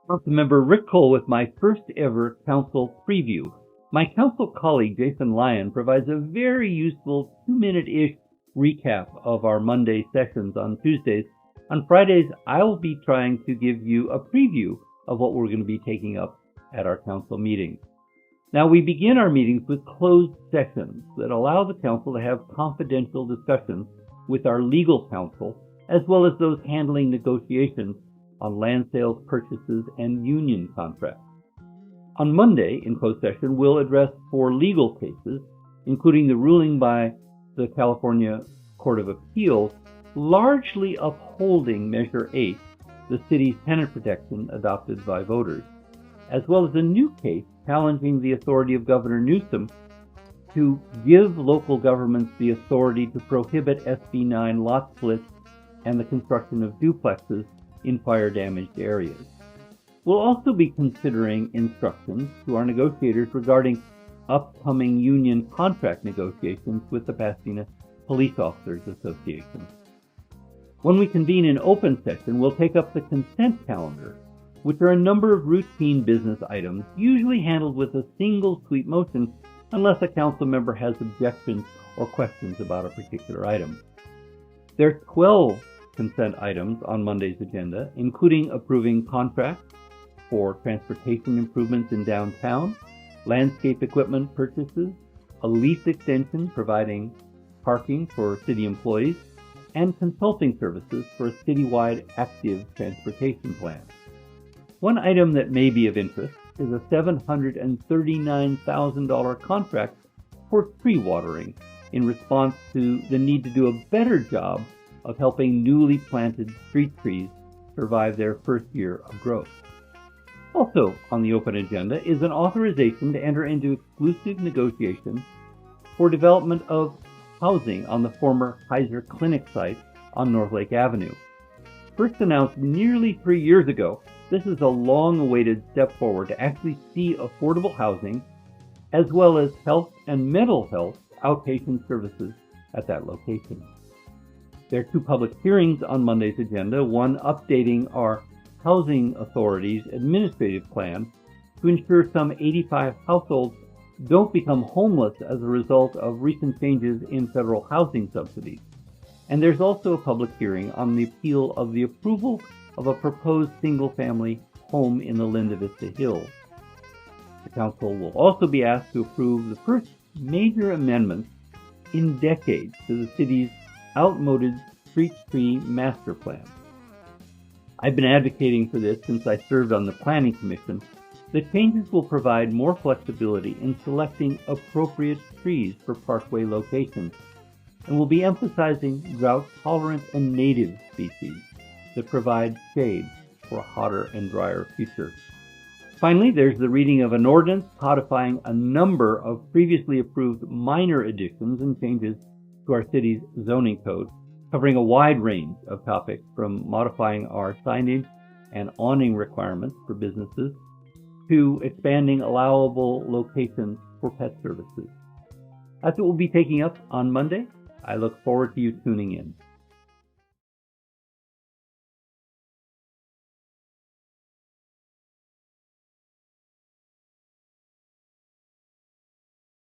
Councilmember Rick Cole with my first ever council preview. My council colleague Jason Lyon provides a very useful 2-minute-ish recap of our Monday sessions on Tuesdays. On Fridays, I'll be trying to give you a preview of what we're going to be taking up at our council meetings. Now, we begin our meetings with closed sessions that allow the council to have confidential discussions with our legal counsel, as well as those handling negotiations on land sales, purchases, and union contracts. On Monday, in closed session, we'll address 4 legal cases, including the ruling by the California Court of Appeals, largely upholding Measure 8, the city's tenant protection adopted by voters, as well as a new case challenging the authority of Governor Newsom to give local governments the authority to prohibit SB 9 lot splits and the construction of duplexes in fire-damaged areas. We'll also be considering instructions to our negotiators regarding upcoming union contract negotiations with the Pasadena Police Officers Association. When we convene in open session, we'll take up the consent calendar, which are a number of routine business items, usually handled with a single sweep motion unless a council member has objections or questions about a particular item. There are 12 consent items on Monday's agenda, including approving contracts for transportation improvements in downtown, landscape equipment purchases, a lease extension providing parking for city employees, and consulting services for a citywide active transportation plan. One item that may be of interest is a $739,000 contract for tree watering in response to the need to do a better job of helping newly planted street trees survive their first year of growth. Also on the open agenda is an authorization to enter into exclusive negotiations for development of housing on the former Kaiser Clinic site on North Lake Avenue. First announced nearly 3 years ago, this is a long-awaited step forward to actually see affordable housing, as well as health and mental health outpatient services at that location. There are 2 public hearings on Monday's agenda, one updating our Housing Authority's administrative plan to ensure some 85 households don't become homeless as a result of recent changes in federal housing subsidies. And there's also a public hearing on the appeal of the approval of a proposed single-family home in the Linda Vista Hills. The council will also be asked to approve the first major amendments in decades to the city's outmoded street tree master plan. I've been advocating for this since I served on the Planning Commission. The changes will provide more flexibility in selecting appropriate trees for parkway locations, and will be emphasizing drought-tolerant and native species that provide shade for a hotter and drier future. Finally, there's the reading of an ordinance codifying a number of previously approved minor additions and changes to our city's zoning code, covering a wide range of topics from modifying our signage and awning requirements for businesses to expanding allowable locations for pet services. That's what we'll be taking up on Monday. I look forward to you tuning in.